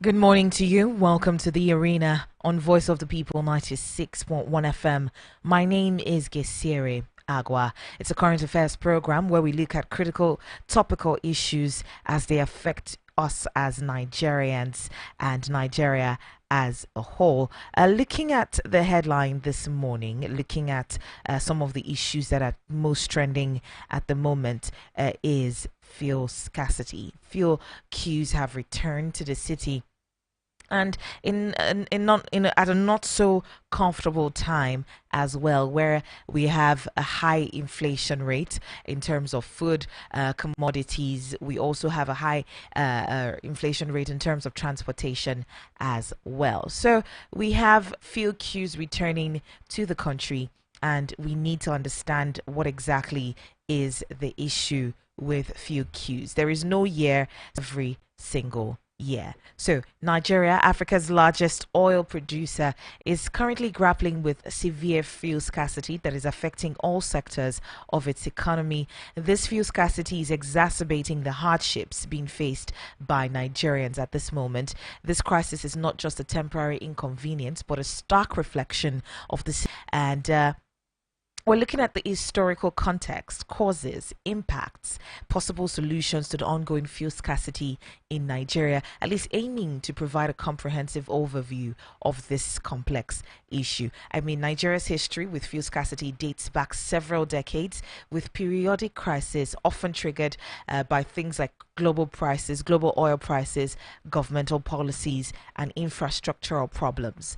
Good morning to you. Welcome to the arena on Voice of the People 96.1 FM. My name is Gesiri Agua. It's a current affairs program where we look at critical topical issues as they affect us as Nigerians and Nigeria as a whole. Looking at the headline this morning, looking at some of the issues that are most trending at the moment is fuel scarcity. Fuel queues have returned to the city, and at a not so comfortable time as well, where we have a high inflation rate in terms of food commodities. We also have a high inflation rate in terms of transportation as well. So we have fuel queues returning to the country, and we need to understand what exactly is the issue with fuel queues. There is no year every single year. So, Nigeria, Africa's largest oil producer, is currently grappling with severe fuel scarcity that is affecting all sectors of its economy. This fuel scarcity is exacerbating the hardships being faced by Nigerians at this moment. This crisis is not just a temporary inconvenience, but a stark reflection of the and we're looking at the historical context, causes, impacts, possible solutions to the ongoing fuel scarcity in Nigeria, at least aiming to provide a comprehensive overview of this complex issue. I mean, Nigeria's history with fuel scarcity dates back several decades, with periodic crises often triggered by things like global prices, global oil prices, governmental policies, and infrastructural problems.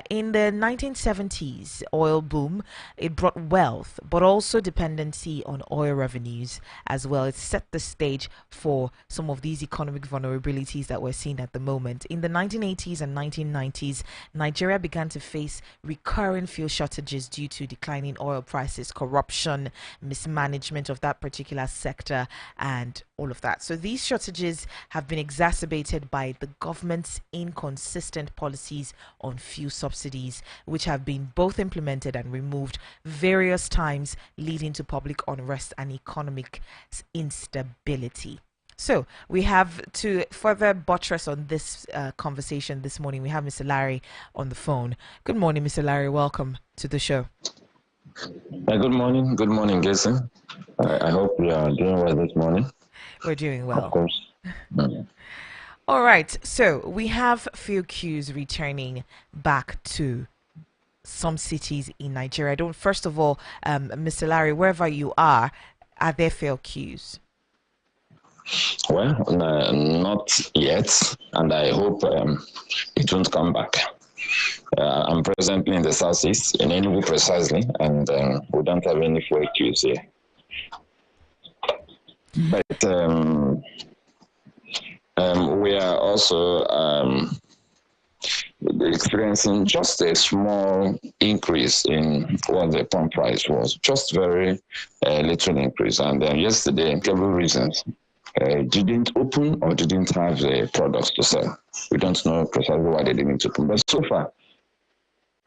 In the 1970s oil boom, it brought wealth, but also dependency on oil revenues as well. It set the stage for some of these economic vulnerabilities that we're seeing at the moment. In the 1980s and 1990s, Nigeria began to face recurring fuel shortages due to declining oil prices, corruption, mismanagement of that particular sector, and all of that. So these shortages have been exacerbated by the government's inconsistent policies on fuel subsidies, which have been both implemented and removed various times, leading to public unrest and economic instability. So we have to further buttress on this conversation this morning. We have Mr. Larry on the phone. Good morning, Mr. Larry. Welcome to the show. Good morning, Jason. I hope you are doing well this morning. We're doing Of well. course. All right. So we have fuel queues returning back to some cities in Nigeria. Don't first of all, Mr. Larry, wherever you are there fuel queues? Well, not yet, and I hope it won't come back. I'm presently in the southeast, in Enugu precisely, and we don't have any fuel queues here. But we are also experiencing just a small increase in what the pump price was, just very little increase. And yesterday, several reasons, didn't open or didn't have the products to sell. We don't know precisely why they didn't open, but so far,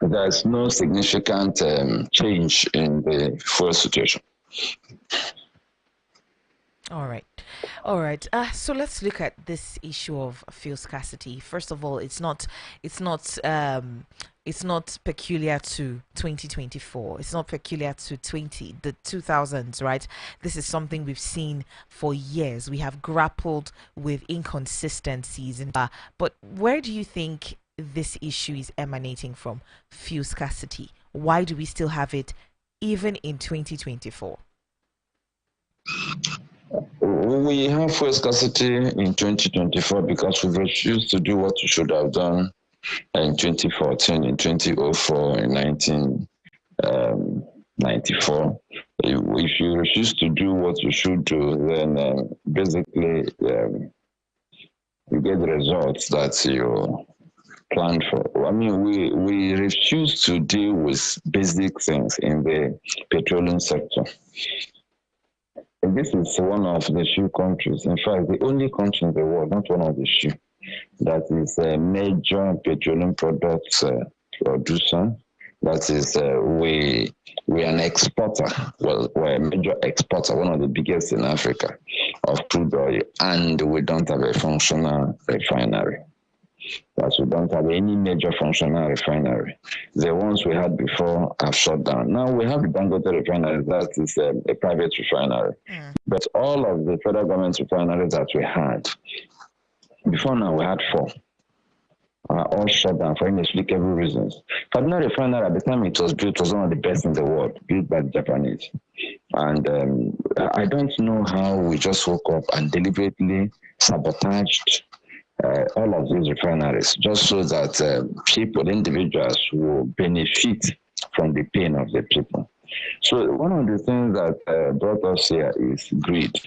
there's no significant change in the fuel situation. All right. So let's look at this issue of fuel scarcity. First of all, it's not peculiar to 2024. It's not peculiar to the 2000s, right? This is something we've seen for years. We have grappled with inconsistencies, but where do you think this issue is emanating from? Fuel scarcity. Why do we still have it even in 2024? We have fuel scarcity in 2024 because we refused to do what we should have done in 2014, in 2004, in 1994. If you refuse to do what you should do, then basically you get the results that you planned for. I mean, we refuse to deal with basic things in the petroleum sector. And this is one of the few countries, in fact, the only country in the world, not one of the few, that is a major petroleum products producer. That is, we're an exporter. Well, we're a major exporter, one of the biggest in Africa of crude oil, and we don't have a functional refinery. that we don't have any major functional refinery. The ones we had before have shut down. Now we have the Dangote refinery, that is a private refinery. But all of the federal government refineries that we had, before now we had 4, are all shut down for inexplicable reasons. Kaduna refinery, at the time it was built, was one of the best in the world, built by the Japanese. And I don't know how we just woke up and deliberately sabotaged all of these refineries just so that people, individuals, will benefit from the pain of the people. So one of the things that brought us here is greed,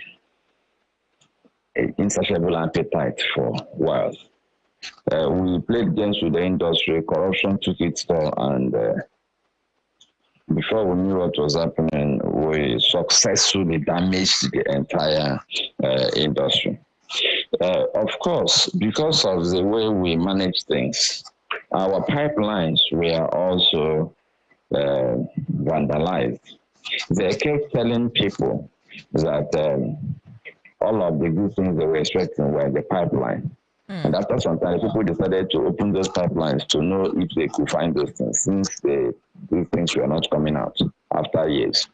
insatiable appetite for wealth. We played games with the industry, corruption took its toll, and before we knew what was happening, we successfully damaged the entire industry. Of course, because of the way we manage things, our pipelines were also vandalized. They kept telling people that all of the good things they were expecting were the pipeline. And after some time, people decided to open those pipelines to know if they could find those things, since these things were not coming out after years.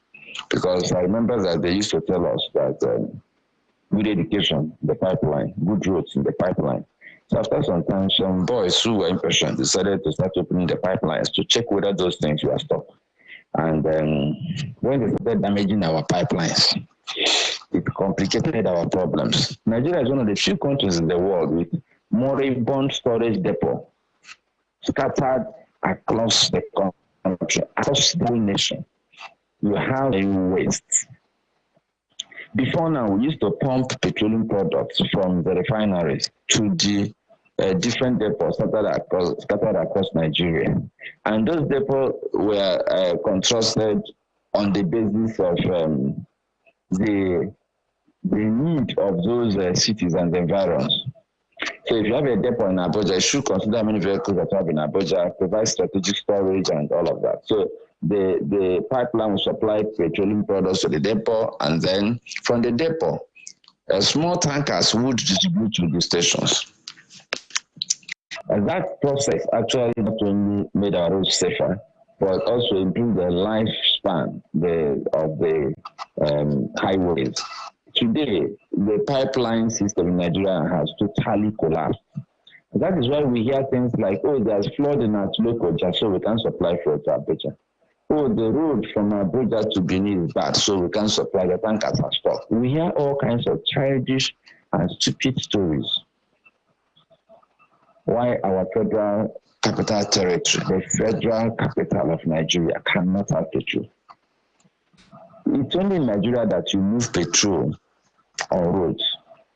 Because I remember that they used to tell us that good education, the pipeline, good roads in the pipeline. So after some time, some boys who were impatient decided to start opening the pipelines to check whether those things were stopped. And when they started damaging our pipelines, it complicated our problems. Nigeria is one of the few countries in the world with moribund storage depot scattered across the country, across the nation. You have a waste. Before now, we used to pump petroleum products from the refineries to the different depots scattered across Nigeria. And those depots were contrasted on the basis of the need of those cities and the environs. So if you have a depot in Abuja, you should consider how many vehicles that you have in Abuja, provide strategic storage and all of that. So the pipeline will supply petroleum products to the depot, and then from the depot, small tankers would distribute to the stations. And that process actually not only made our roads safer, but also improved the lifespan of the highways. Today, the pipeline system in Nigeria has totally collapsed. That is why we hear things like, oh, there's flooding at Lokoja, so we can't supply fuel to Abuja. Oh, the road from Abuja to Benin is bad, so we can't supply, the tankers are stopped. We hear all kinds of childish and stupid stories. Why our federal capital territory, the federal capital of Nigeria, cannot have petrol. It's only in Nigeria that you move petrol on roads.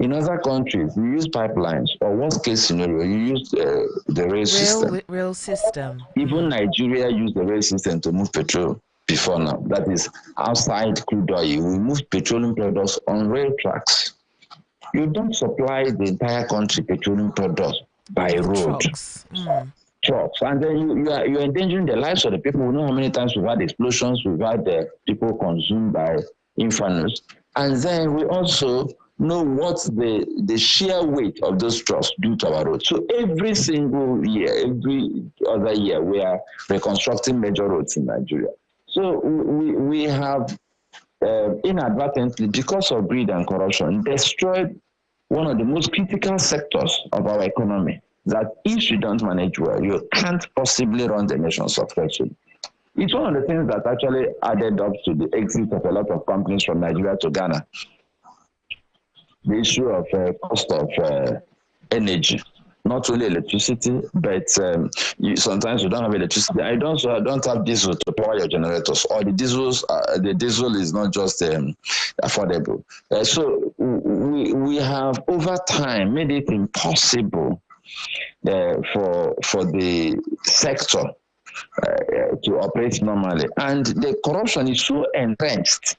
In other countries, you use pipelines, or worst case scenario, you use the rail system. Rail system. Even Nigeria used the rail system to move petrol before now. That is outside crude oil. We move petroleum products on rail tracks. You don't supply the entire country petroleum products by road. Trucks. And then you're endangering the lives of the people. We know how many times we've had explosions, we've had people consumed by infernos. And then we also know what the sheer weight of those trucks do to our roads. So every single year, every other year, we are reconstructing major roads in Nigeria. So we have inadvertently, because of greed and corruption, destroyed one of the most critical sectors of our economy, that if you don't manage well, you can't possibly run the nation successfully. It's one of the things that actually added up to the exit of a lot of companies from Nigeria to Ghana. The issue of cost of energy, not only electricity, but sometimes you don't have electricity. I don't have diesel to power your generators, or the diesel is not just affordable. So we have over time made it impossible for the sector to operate normally, and the corruption is so entrenched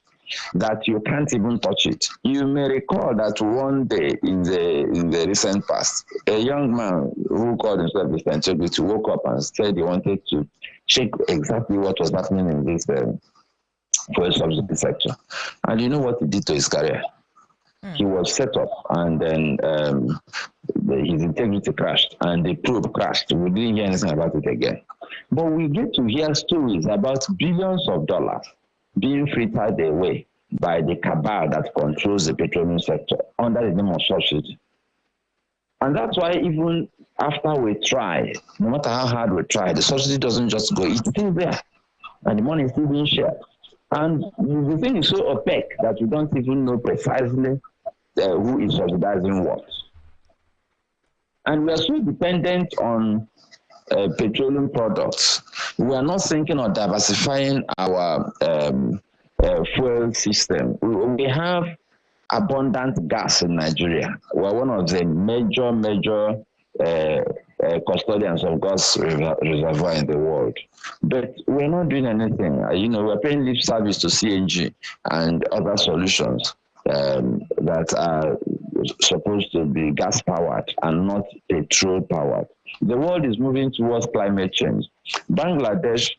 that you can't even touch it. You may recall that one day in the recent past, a young man who called himself Mr. Integrity woke up and said he wanted to check exactly what was happening in this fuel subsidy sector. And you know what he did to his career? He was set up, and then his integrity crashed, and the probe crashed. We didn't hear anything about it again. But we get to hear stories about billions of dollars being frittered away by the cabal that controls the petroleum sector under the name of subsidy. And that's why even after we try, no matter how hard we try, the subsidy doesn't just go. It's still there, and the money is still being shared. And the thing is so opaque that you don't even know precisely who is subsidizing what. And we are so dependent on petroleum products. We are not thinking of diversifying our fuel system. We have abundant gas in Nigeria. We are one of the major custodians of gas reservoir in the world. But we're not doing anything. We're paying lip service to CNG and other solutions that are supposed to be gas powered and not petrol powered. The world is moving towards climate change. Bangladesh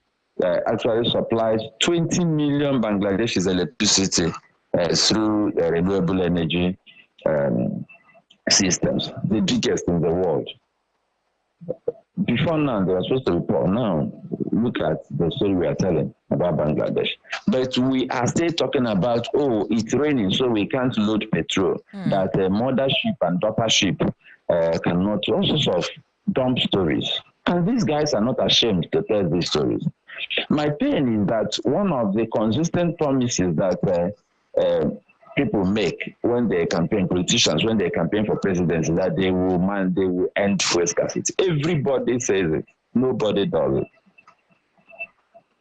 actually supplies 20 million Bangladeshis electricity through renewable energy systems, the biggest in the world. Before now, they were supposed to be poor. Now, look at the story we are telling about Bangladesh. But we are still talking about, it's raining, so we can't load petrol. That mother ship and daughter ship cannot, all sorts of dumb stories. And these guys are not ashamed to tell these stories. My pain is that one of the consistent promises that people make when they campaign, politicians, when they campaign for presidency, that they will end fuel scarcity. Everybody says it. Nobody does it.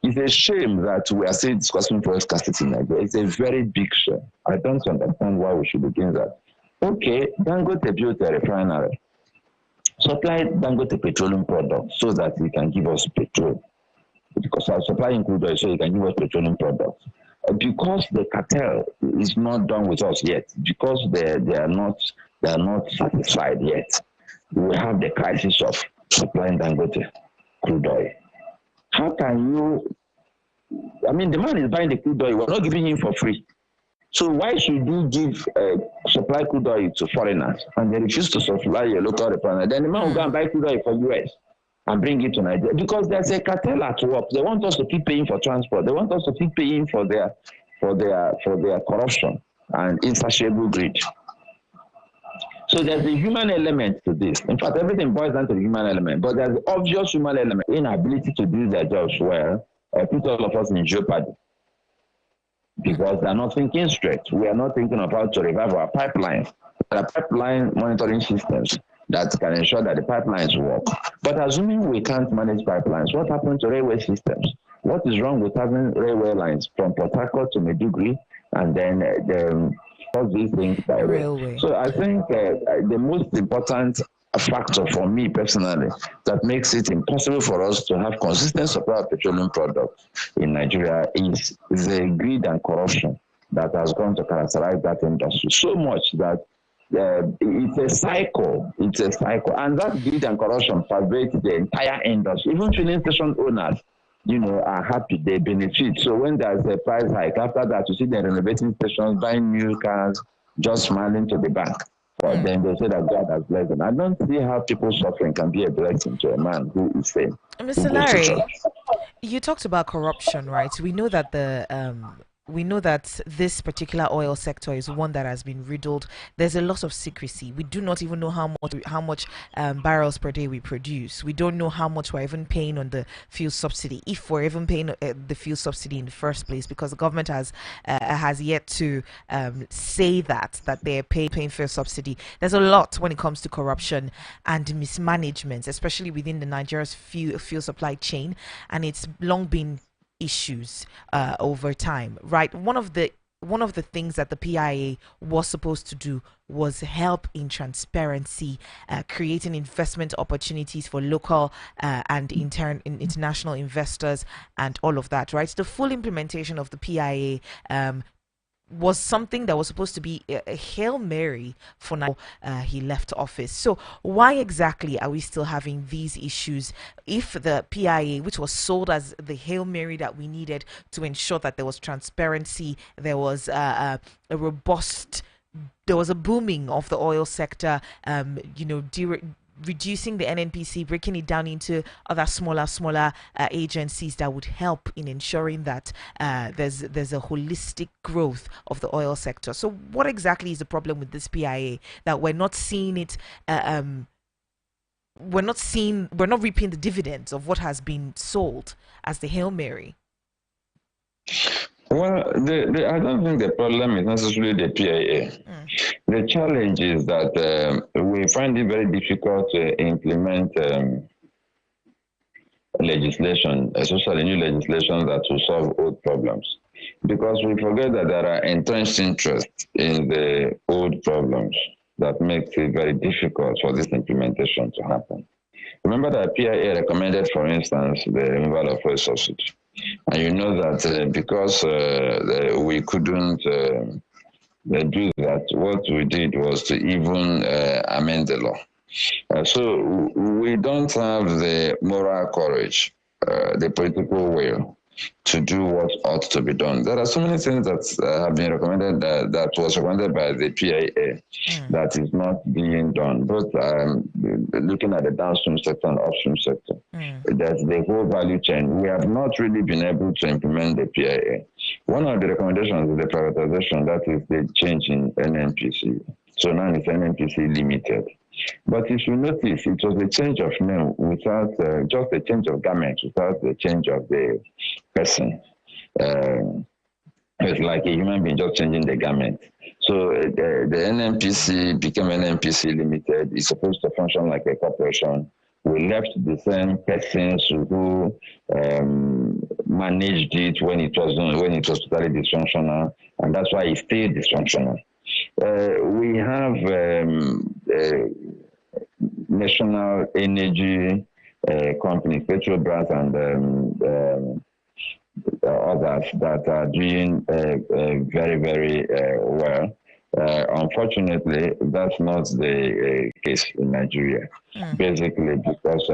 It's a shame that we are still discussing fuel scarcity in Nigeria. It's a very big shame. I don't understand why we should be doing that. Okay, Dangote built a refinery. Supply Dangote petroleum products so that he can give us petrol. Because our supplying crude oil so he can give us petroleum products. Because the cartel is not done with us yet, because they are not satisfied yet, we have the crisis of supplying Dangote crude oil. How can you? The man is buying the crude oil. We're not giving him for free. So why should you give supply crude oil to foreigners and they refuse to supply your local refinery? Then the man will go and buy crude oil for US and bring it to Nigeria, because there's a cartel at work. They want us to keep paying for transport. They want us to keep paying for their corruption and insatiable greed. So there's a human element to this. In fact, everything boils down to the human element. But there's the obvious human element, inability to do their jobs well, put all of us in jeopardy. Because they're not thinking straight. We are not thinking of how to revive our pipelines. There are pipeline monitoring systems that can ensure that the pipelines work. But assuming we can't manage pipelines, what happens to railway systems? What is wrong with having railway lines from Port Harcourt to Maiduguri and then all these things by railway? So I think the most important factor for me personally that makes it impossible for us to have consistent supply of petroleum products in Nigeria is the greed and corruption that has gone to characterize that industry so much that it's a cycle, and that greed and corruption pervades the entire industry. Even filling station owners, are happy, they benefit. So when there's a price hike, after that, you see them renovating stations, buying new cars, just smiling to the bank. But then they say that God has blessed them. I don't see how people suffering can be a blessing to a man who is sane. Mr. Larry, you talked about corruption, right? We know that this particular oil sector is one that has been riddled. There's a lot of secrecy. We do not even know how much barrels per day we produce. We don't know how much we're even paying on the fuel subsidy, if we're even paying the fuel subsidy in the first place, because the government has yet to say that they're paying fuel subsidy. There's a lot when it comes to corruption and mismanagement, especially within the Nigeria's fuel supply chain, and it's long been issues over time, right? One of the things that the PIA was supposed to do was help in transparency, creating investment opportunities for local and international investors and all of that, right? The full implementation of the PIA was something that was supposed to be a Hail Mary for now he left office. So why exactly are we still having these issues if the PIA, which was sold as the Hail Mary that we needed to ensure that there was transparency, there was a robust there was a booming of the oil sector, reducing the NNPC, breaking it down into other smaller agencies that would help in ensuring that there's a holistic growth of the oil sector. So, what exactly is the problem with this PIA that we're not seeing it? We're not reaping the dividends of what has been sold as the Hail Mary. Well, I don't think the problem is necessarily the PIA. The challenge is that we find it very difficult to implement legislation, especially new legislation that will solve old problems. Because we forget that there are entrenched interests in the old problems that makes it very difficult for this implementation to happen. Remember that PIA recommended, for instance, the removal of fuel subsidy. And you know that because we couldn't do that, what we did was to even amend the law. So we don't have the moral courage, the political will to do what ought to be done. There are so many things that have been recommended that was recommended by the PIA that is not being done. But looking at the downstream sector and upstream sector, that's the whole value chain. We have not really been able to implement the PIA. One of the recommendations is the privatization, that is the change in NNPC. So now it's NNPC Limited. But if you notice, it was a change of name without just a change of garment, without the change of the person. It's like a human being just changing the garment. So the NNPC became NNPC Limited. It's supposed to function like a corporation. We left the same persons who managed it when it was totally dysfunctional, and that's why it stayed dysfunctional. We have national energy companies, Petrobras and others that are doing very, very well. Unfortunately, that's not the case in Nigeria, basically because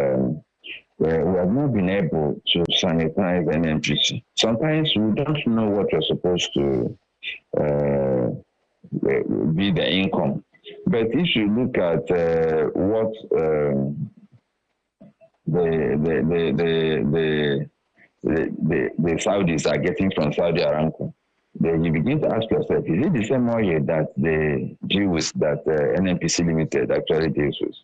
we have not been able to sanitize NNPC. Sometimes we don't know what we're supposed to be the income. But if you look at what the Saudis are getting from Saudi Aramco, then you begin to ask yourself, is it the same oil that they deal with, that NNPC Limited actually deals with?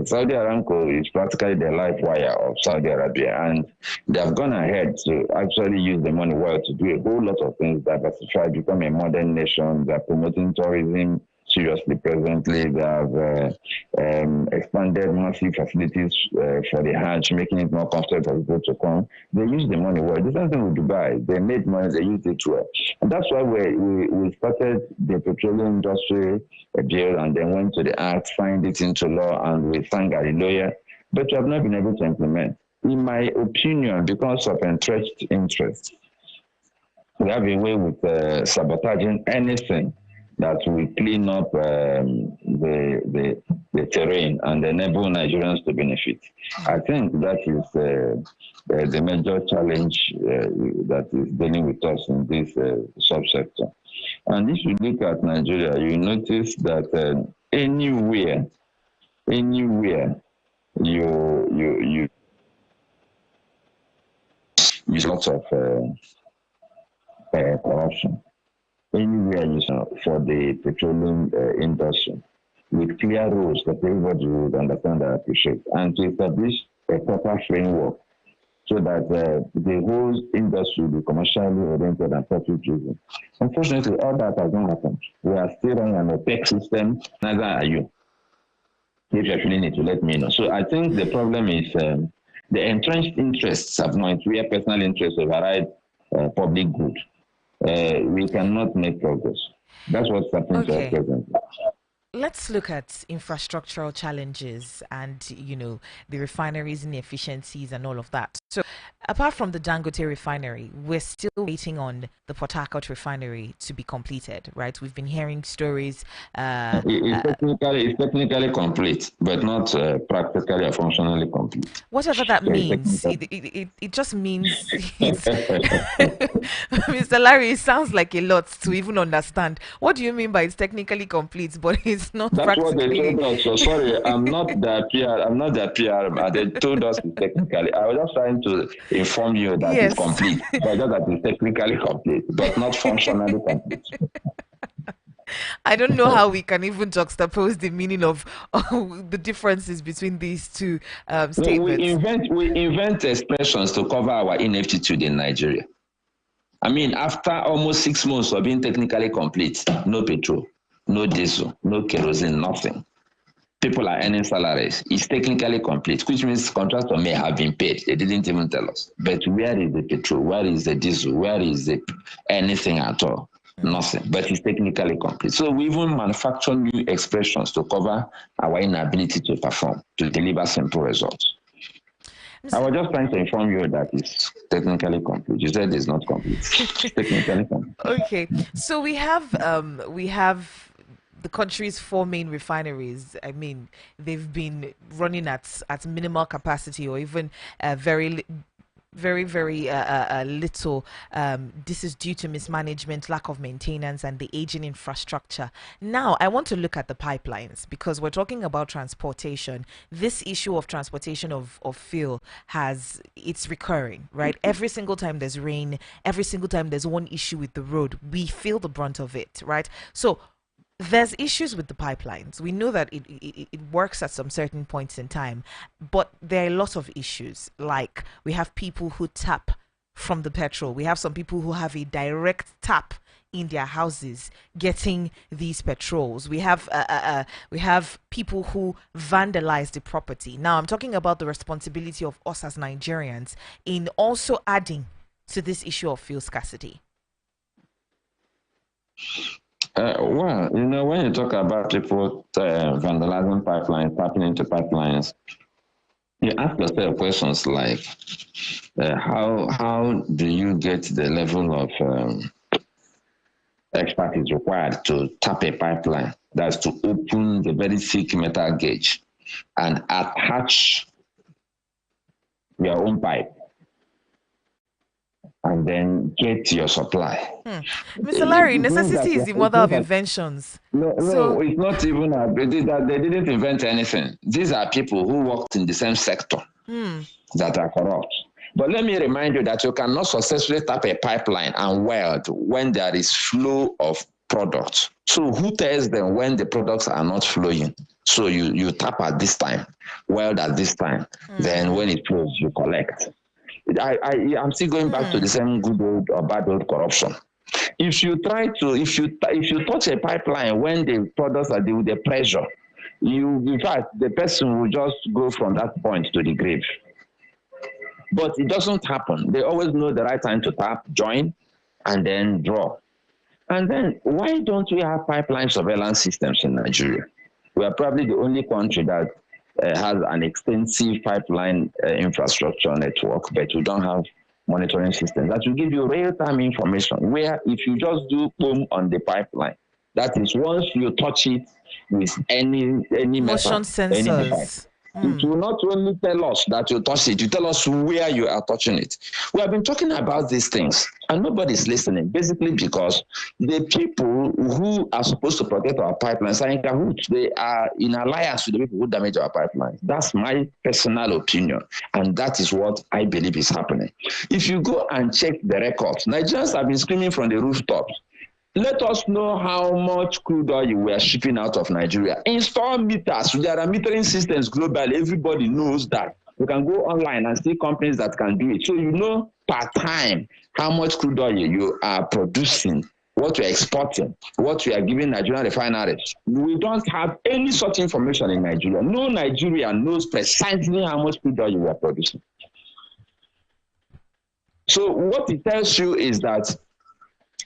Saudi Aramco is practically the life wire of Saudi Arabia, and they have gone ahead to actually use the money well to do a whole lot of things, diversify, become a modern nation. They're promoting tourism seriously presently. They have expanded massive facilities for the Hajj, making it more comfortable for people to come. They use the money well. The same thing with Dubai. They made money, they used it well. And that's why we started the petroleum industry bill and then went to the act, signed it into law, and we signed a lawyer. But we have not been able to implement. In my opinion, because of entrenched interests, we have a way with sabotaging anything that will clean up the terrain and enable Nigerians to benefit. I think that is the major challenge that is dealing with us in this subsector. And if you look at Nigeria, you notice that anywhere you use lots of corruption. Anywhere you for the petroleum industry, with clear rules that everybody would understand and appreciate, and to establish a proper framework so that the whole industry will be commercially oriented and profit-driven. Unfortunately, all that has not happened. We are still running an opaque system, neither are you. If you're feeling it, to let me know. So I think the problem is the entrenched interests have not, where personal interests override public good. We cannot make progress. That's what's happening to us presently. let's look at infrastructural challenges and the refineries inefficiencies and all of that. So apart from the Dangote refinery, we're still waiting on the Port Harcourt refinery to be completed, right? We've been hearing stories. It's technically complete, but not practically or functionally complete. Whatever that So it's means, technical. it just means it's Mr. Larry, it sounds like a lot to even understand. What do you mean by it's technically complete, but it's not That's what they practically? told us. So sorry, I'm not the PR. I'm not the PR, but they told us it's technically. I was just trying to inform you that it's Yes. complete. But just that it's technically complete, but not functionally complete. I don't know how we can even juxtapose the meaning of the differences between these two No, we statements. invent we invent expressions to cover our ineptitude in Nigeria. I mean, after almost 6 months of being technically complete, no petrol, no diesel, no kerosene, nothing. People are earning salaries. It's technically complete, which means contractor may have been paid. They didn't even tell us. But where is the petrol? Where is the diesel? Where is the anything at all? Nothing. But it's technically complete. So we even manufacture new expressions to cover our inability to perform, to deliver simple results. I was just trying to inform you that it's technically complete. You said it's not complete. It's technically complete. Okay, so we have the country's four main refineries. I mean, they've been running at minimal capacity or even very little. This is due to mismanagement, lack of maintenance, and the aging infrastructure. Now, I want to look at the pipelines because we're talking about transportation. This issue of transportation of fuel it's recurring, right? Every single time there's rain, every single time there's one issue with the road, we feel the brunt of it, right? So there's issues with the pipelines. We know that it works at some certain points in time, but there are a lot of issues. Like we have people who tap from the petrol. We have some people who have a direct tap in their houses getting these petrols. We have people who vandalize the property. Now I'm talking about the responsibility of us as Nigerians in also adding to this issue of fuel scarcity. Well, when you talk about people vandalizing pipelines, tapping into pipelines, you ask yourself questions like, how do you get the level of expertise required to tap a pipeline? That's to open the very thick metal gauge and attach your own pipe and then get your supply. Mr. Larry, It means that necessity is the it mother means of that inventions. no, So, it's not even that they didn't invent anything. These are people who worked in the same sector that are corrupt. But let me remind you that you cannot successfully tap a pipeline and weld when there is flow of products. So who tells them when the products are not flowing? So you tap at this time, weld at this time. Then when it flows, you collect. I'm still going back to the same good old or bad old corruption. If you touch a pipeline when the products are with the pressure, in fact the person will just go from that point to the grave. But it doesn't happen. They always know the right time to tap, join, and then draw. And then why don't we have pipeline surveillance systems in Nigeria? We are probably the only country that has an extensive pipeline infrastructure network, but we don't have monitoring systems that will give you real-time information where if you just do boom on the pipeline, that is once you touch it with any motion method, any device, sensors. it will not only tell us that you touch it, you tell us where you are touching it. We have been talking about these things and nobody's listening, basically because the people who are supposed to protect our pipelines are in cahoots. They are in alliance with the people who damage our pipelines. That's my personal opinion. And that is what I believe is happening. If you go and check the records, Nigerians have been screaming from the rooftops. Let us know how much crude oil we are shipping out of Nigeria. Install meters. There are metering systems globally. Everybody knows that. You can go online and see companies that can do it. So you know per time how much crude oil you are producing, what you're exporting, what we are giving Nigerian refineries. We don't have any such information in Nigeria. No Nigerian knows precisely how much crude oil we are producing. So what it tells you is that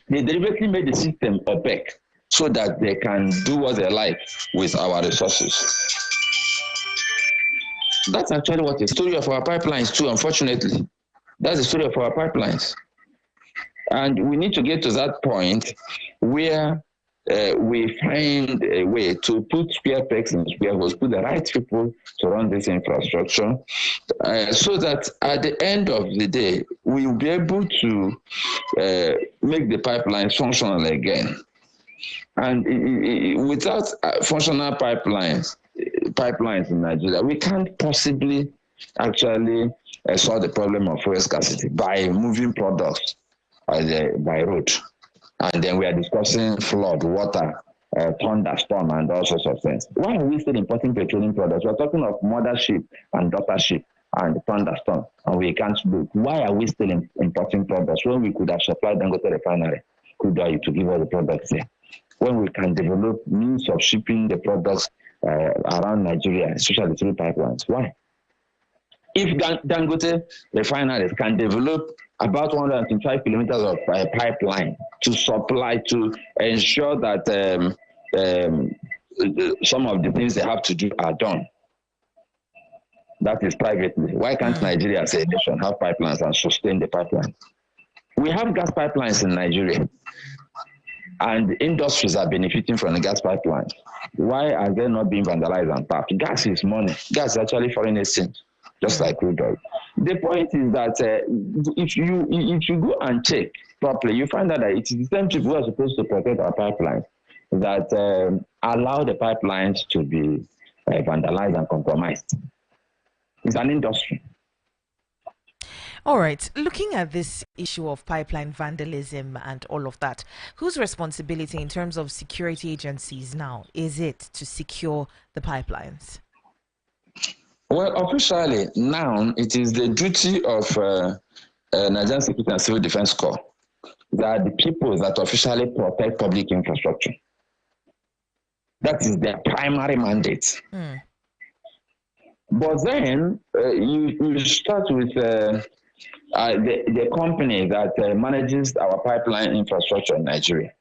they deliberately made the system opaque so that they can do what they like with our resources. That's actually what the story of our pipelines too, unfortunately. That's the story of our pipelines. And we need to get to that point where we find a way to put square pegs in square holes, put the right people to run this infrastructure, so that at the end of the day, we will be able to make the pipelines functional again. And without functional pipelines in Nigeria, we can't possibly actually solve the problem of fuel scarcity by moving products by road. And then we are discussing flood, water, thunderstorm, and all sorts of things. Why are we still importing petroleum products? We're talking of mother ship and daughter ship and thunderstorm, and we can't look. Why are we still importing products when we could have supplied Dangote refinery crude oil to give us the products there? When we can develop means of shipping the products around Nigeria, especially through pipelines. Why? If Dangote refineries can develop about 125 kilometers of pipeline to supply, to ensure that some of the things they have to do are done, that is privately. Why can't Nigeria as a nation have pipelines and sustain the pipeline? We have gas pipelines in Nigeria, and industries are benefiting from the gas pipelines. Why are they not being vandalized and tapped? Gas is money. Gas is actually foreign exchange, just like crude oil. The point is that if you go and check properly, you find out that it is the same people who are supposed to protect our pipelines that allow the pipelines to be vandalized and compromised. It's an industry. All right. Looking at this issue of pipeline vandalism and all of that, whose responsibility in terms of security agencies now is it to secure the pipelines? Well, officially now it is the duty of Nigerian Security and Civil Defense Corps that the people that officially protect public infrastructure. That is their primary mandate. But then you start with the company that manages our pipeline infrastructure in Nigeria.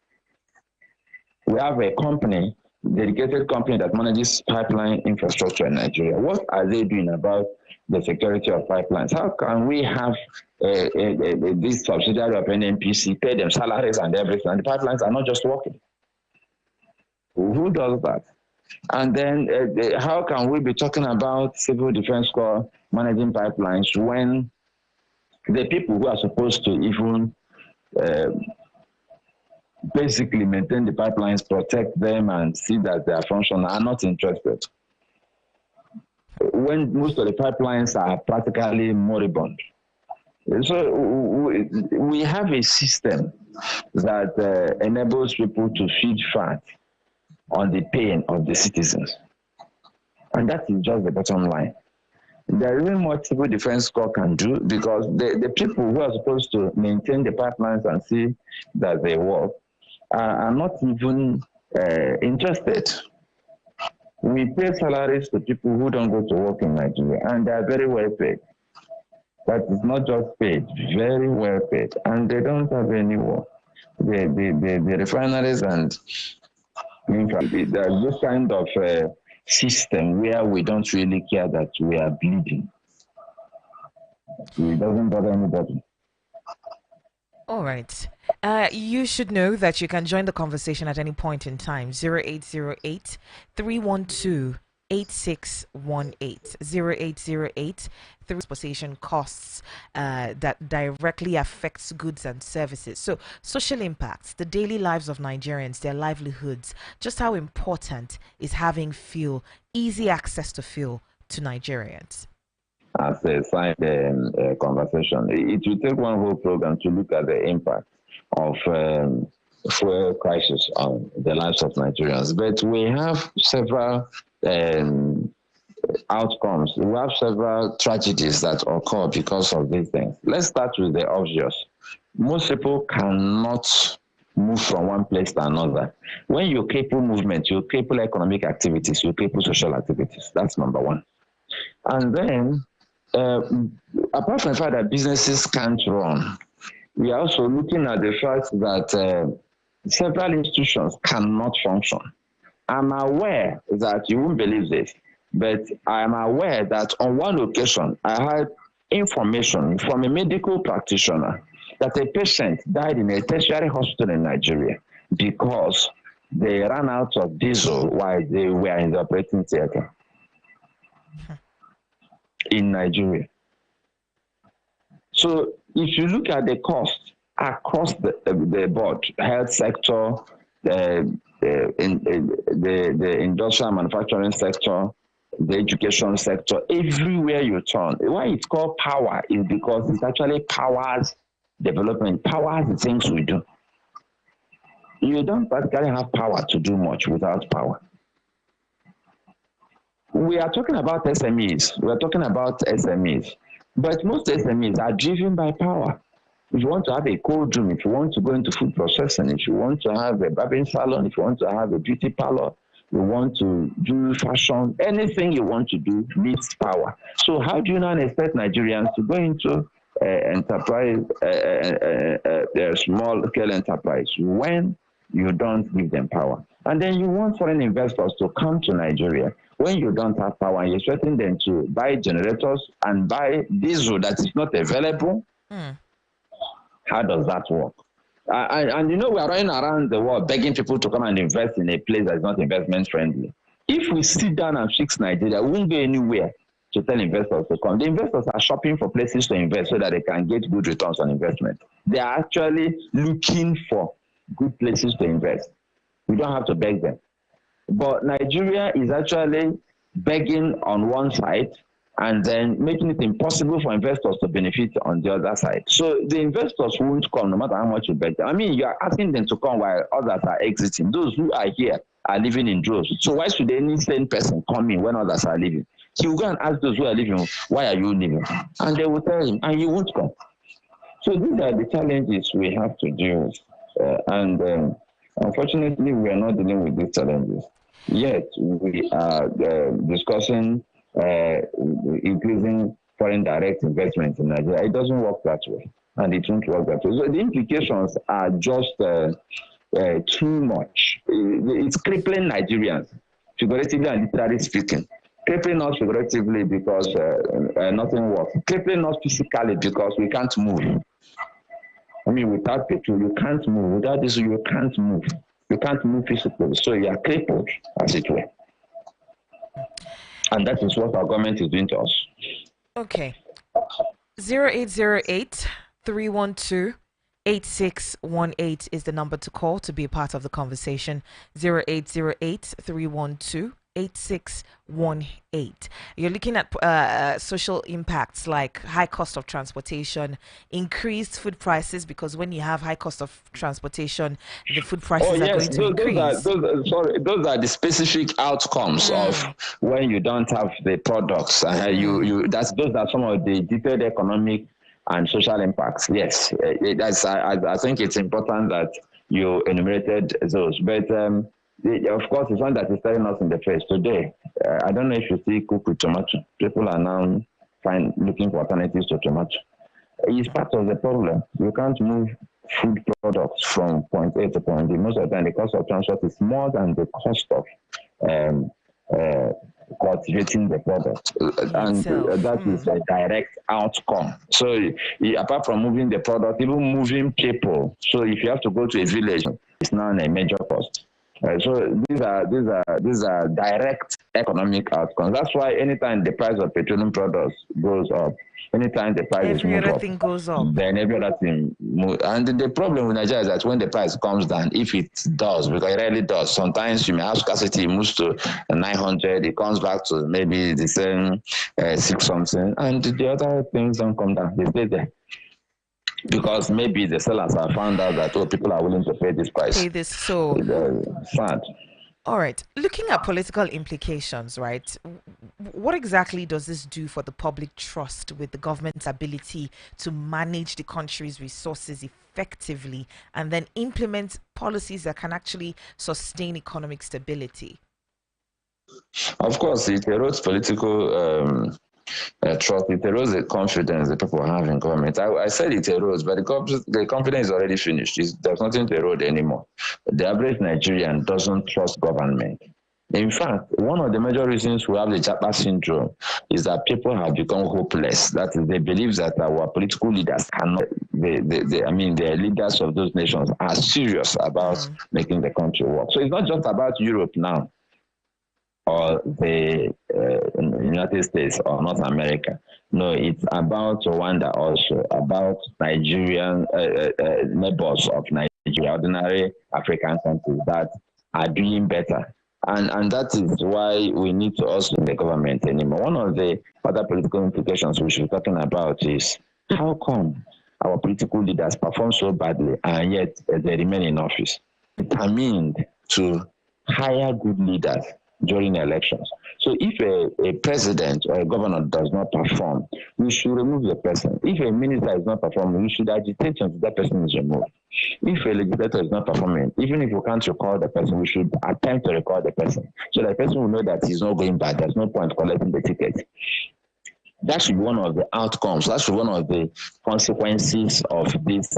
We have a company, dedicated company that manages pipeline infrastructure in Nigeria. What are they doing about the security of pipelines? How can we have this subsidiary of NNPC pay them salaries and everything, and the pipelines are not just working? Who does that? And then how can we be talking about Civil Defense Corps managing pipelines when the people who are supposed to even basically maintain the pipelines, protect them, and see that they are functional are not interested? When most of the pipelines are practically moribund. So we have a system that enables people to feed fat on the pain of the citizens. And that is just the bottom line. There isn't much Civil Defense Corps can do because the people who are supposed to maintain the pipelines and see that they work are not even interested. We pay salaries to people who don't go to work in Nigeria, and they are very well paid. That is not just paid, very well paid, and they don't have any work. The refineries and there's this kind of system where we don't really care that we are bleeding. It doesn't bother anybody. All right. You should know that you can join the conversation at any point in time. 0808 312 8618 0808 transportation costs that directly affects goods and services. So social impacts, the daily lives of Nigerians, their livelihoods, just how important is having fuel, easy access to fuel to Nigerians? As a side conversation, it will take one whole program to look at the impact of fuel crisis on the lives of Nigerians. But we have several outcomes. We have several tragedies that occur because of these things. Let's start with the obvious. Most people cannot move from one place to another. When you cripple movement, you cripple economic activities, you cripple social activities. That's number one. And then, apart from the fact that businesses can't run, we are also looking at the fact that several institutions cannot function. I'm aware that you won't believe this, but I'm aware that on one occasion I had information from a medical practitioner that a patient died in a tertiary hospital in Nigeria because they ran out of diesel while they were in the operating theater in Nigeria. So if you look at the cost across the board, health sector, the industrial manufacturing sector, the education sector, everywhere you turn. Why it's called power is because it actually powers development, powers the things we do. You don't practically have power to do much without power. We are talking about SMEs. We are talking about SMEs. But most SMEs are driven by power. If you want to have a cold room, if you want to go into food processing, if you want to have a barbering salon, if you want to have a beauty parlor, you want to do fashion, anything you want to do needs power. So how do you now expect Nigerians to go into enterprise, small scale enterprise when you don't give them power? And then you want foreign investors to come to Nigeria when you don't have power and you're expecting them to buy generators and buy diesel that is not available. How does that work? And you know, we are running around the world begging people to come and invest in a place that's not investment friendly. If we sit down and fix Nigeria, we won't go anywhere to tell investors to come. The investors are shopping for places to invest so that they can get good returns on investment. They are actually looking for good places to invest. We don't have to beg them. But Nigeria is actually begging on one side and then making it impossible for investors to benefit on the other side. So the investors won't come no matter how much you beg them. I mean, you are asking them to come while others are exiting. Those who are here are living in droves. So why should any sane person come in when others are leaving? He will go and ask those who are leaving, why are you leaving? And they will tell him, and you won't come. So these are the challenges we have to deal with. Unfortunately, we are not dealing with these challenges. Yet, we are discussing increasing foreign direct investment in Nigeria. It doesn't work that way, and it won't work that way. So the implications are just too much. It's crippling Nigerians, figuratively and literally speaking. Crippling us figuratively because nothing works. Crippling us physically because we can't move. I mean, without petrol, you can't move. Without this, you can't move. You can't move physically. So you are crippled, as it were. And that is what our government is doing to us. Okay. 0808 312 8618 is the number to call to be a part of the conversation. 0808 312 8618. You're looking at social impacts like high cost of transportation, increased food prices, because when you have high cost of transportation, the food prices are going to increase. Those are the specific outcomes of when you don't have the products. Those are some of the detailed economic and social impacts. Yes, I think it's important that you enumerated those, but of course, it's one that is staring us in the face today. I don't know if you see cook with tomato. People are now looking for alternatives to tomato. It's part of the problem. You can't move food products from point A to point B. Most of the time, the cost of transport is more than the cost of cultivating the product, and that is a direct outcome. So apart from moving the product, even moving people. So if you have to go to a village, it's now a major cost. So these are direct economic outcomes. That's why anytime the price of petroleum products goes up, anytime the price every other thing goes up, then every other thing moves. And the problem with Nigeria is that when the price comes down, if it does, because it rarely does, sometimes you may have scarcity, it moves to 900, it comes back to maybe the same 6 something, and the other things don't come down, they stay there. Because maybe the sellers have found out that people are willing to pay this price. So sad. All right. Looking at political implications, right? What exactly does this do for the public trust with the government's ability to manage the country's resources effectively and then implement policies that can actually sustain economic stability? Of course, it erodes political trust. It erodes the confidence that people have in government. I said it erodes, but the confidence is already finished. There's nothing to erode anymore. The average Nigerian doesn't trust government. In fact, one of the major reasons we have the Japa syndrome is that people have become hopeless. That is, they believe that our political leaders cannot, the leaders of those nations are serious about making the country work. So it's not just about Europe now or the United States or North America. No, it's about Rwanda also, about Nigerian neighbors of Nigeria, ordinary African countries that are doing better. And that is why we need to also in the government anymore. One of the other political implications we should be talking about is how come our political leaders perform so badly and yet they remain in office? Determined to hire good leaders during elections. So if a president or a governor does not perform, we should remove the person. If a minister is not performing, we should agitate until that person is removed. If a legislator is not performing, even if we can't recall the person, we should attempt to recall the person. So the person will know that he's not going back. There's no point collecting the ticket. That should be one of the outcomes. That should be one of the consequences of this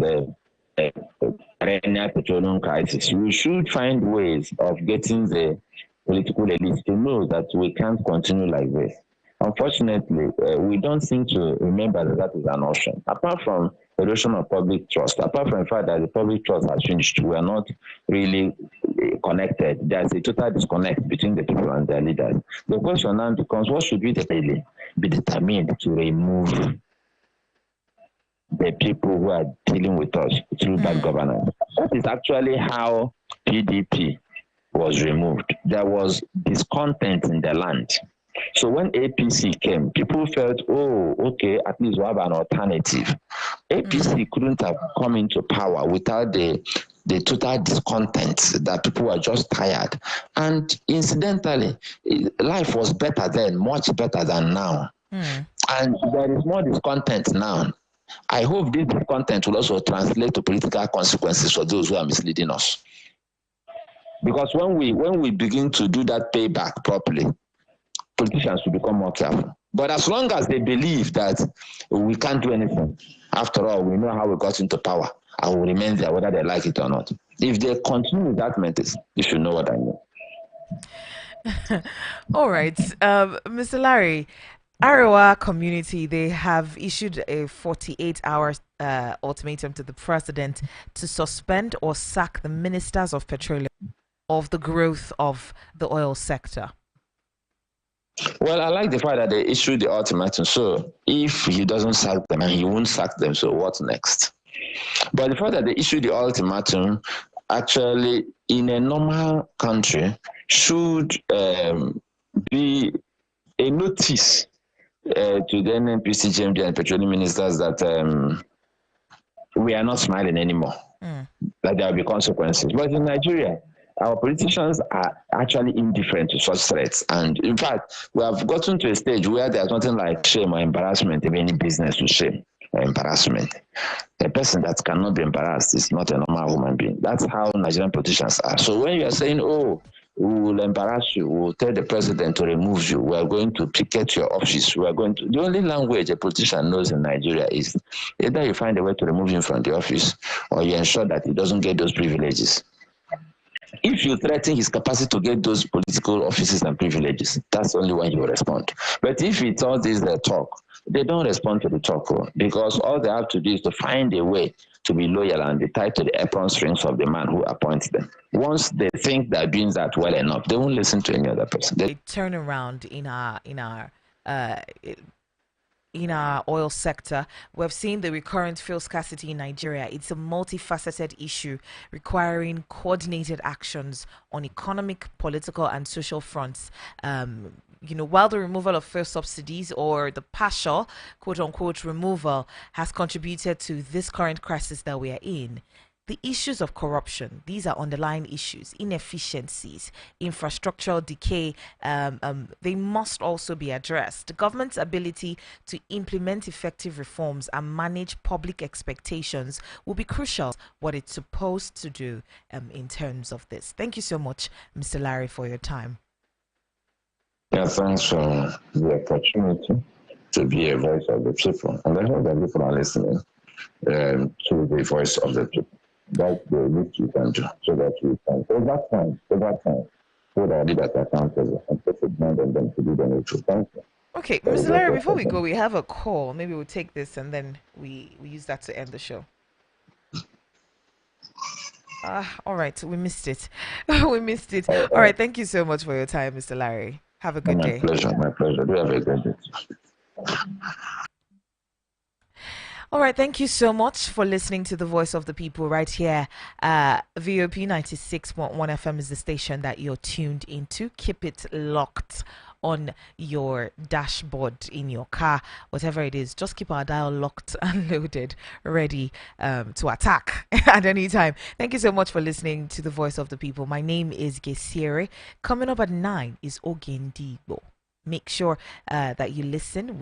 perennial petroleum crisis. We should find ways of getting the political elites to know that we can't continue like this. Unfortunately, we don't seem to remember that is an option. Apart from erosion of public trust, apart from the fact that the public trust has finished, we are not really connected. There's a total disconnect between the people and their leaders. The question now becomes, what should we be determined to remove the people who are dealing with us through bad governance? That is actually how PDP was removed. There was discontent in the land. So when APC came, people felt, oh, okay, at least we have an alternative. APC couldn't have come into power without the total discontent that people were just tired. And incidentally, life was better then, much better than now. And there is more discontent now. I hope this discontent will also translate to political consequences for those who are misleading us. Because when we begin to do that payback properly, politicians will become more careful. But as long as they believe that we can't do anything, after all, we know how we got into power. I will remain there whether they like it or not. If they continue with that method, you should know what I mean. All right. Mr. Larry, Arawa community, they have issued a 48-hour ultimatum to the president to suspend or sack the ministers of petroleum of the growth of the oil sector. Well, I like the fact that they issued the ultimatum. So if he doesn't sack them and he won't sack them, so what's next? But the fact that they issued the ultimatum actually in a normal country should be a notice to the NNPC, GMD, and petroleum ministers that we are not smiling anymore. That there will be consequences. But in Nigeria, our politicians are actually indifferent to such threats. And in fact, we have gotten to a stage where there's nothing like shame or embarrassment in any business to shame or embarrassment. A person that cannot be embarrassed is not a normal human being. That's how Nigerian politicians are. So when you are saying, oh, we will embarrass you, we will tell the president to remove you, we are going to picket your office, we are going to... The only language a politician knows in Nigeria is either you find a way to remove him from the office or you ensure that he doesn't get those privileges. If you threaten his capacity to get those political offices and privileges, that's only when he will respond. But if it's all this talk, they don't respond to the talk because all they have to do is to find a way to be loyal and be tied to the apron strings of the man who appoints them. Once they think they're doing that well enough, they won't listen to any other person. They turn around in our oil sector. We've seen the recurrent fuel scarcity in Nigeria. It's a multifaceted issue requiring coordinated actions on economic, political, and social fronts. While the removal of fuel subsidies or the partial, quote unquote, removal has contributed to this current crisis that we are in, the issues of corruption, these are underlying issues, inefficiencies, infrastructural decay, they must also be addressed. The government's ability to implement effective reforms and manage public expectations will be crucial what it's supposed to do in terms of this. Thank you so much, Mr. Larry, for your time. Yeah, thanks for the opportunity. to be a voice of the people. And I hope that people are listening to the voice of the people. That's the least we can do so that we can, over time, hold our leaders accountable and put it behind on them to do the needful. Thank you. Okay, That Mr. is just Larry, what before I we think. go, we have a call. Maybe we'll take this and then we use that to end the show. All right, we missed it. We missed it. All right, thank you so much for your time, Mr. Larry. Have a good My day. pleasure, my pleasure. Do have a good day. All right, thank you so much for listening to the Voice of the People right here. VOP 96.1 FM is the station that you're tuned into. Keep it locked on your dashboard in your car, whatever it is. Just keep our dial locked and loaded, ready to attack at any time. Thank you so much for listening to the Voice of the People. My name is Gesire. Coming up at 9 is Ogendibo. Make sure that you listen.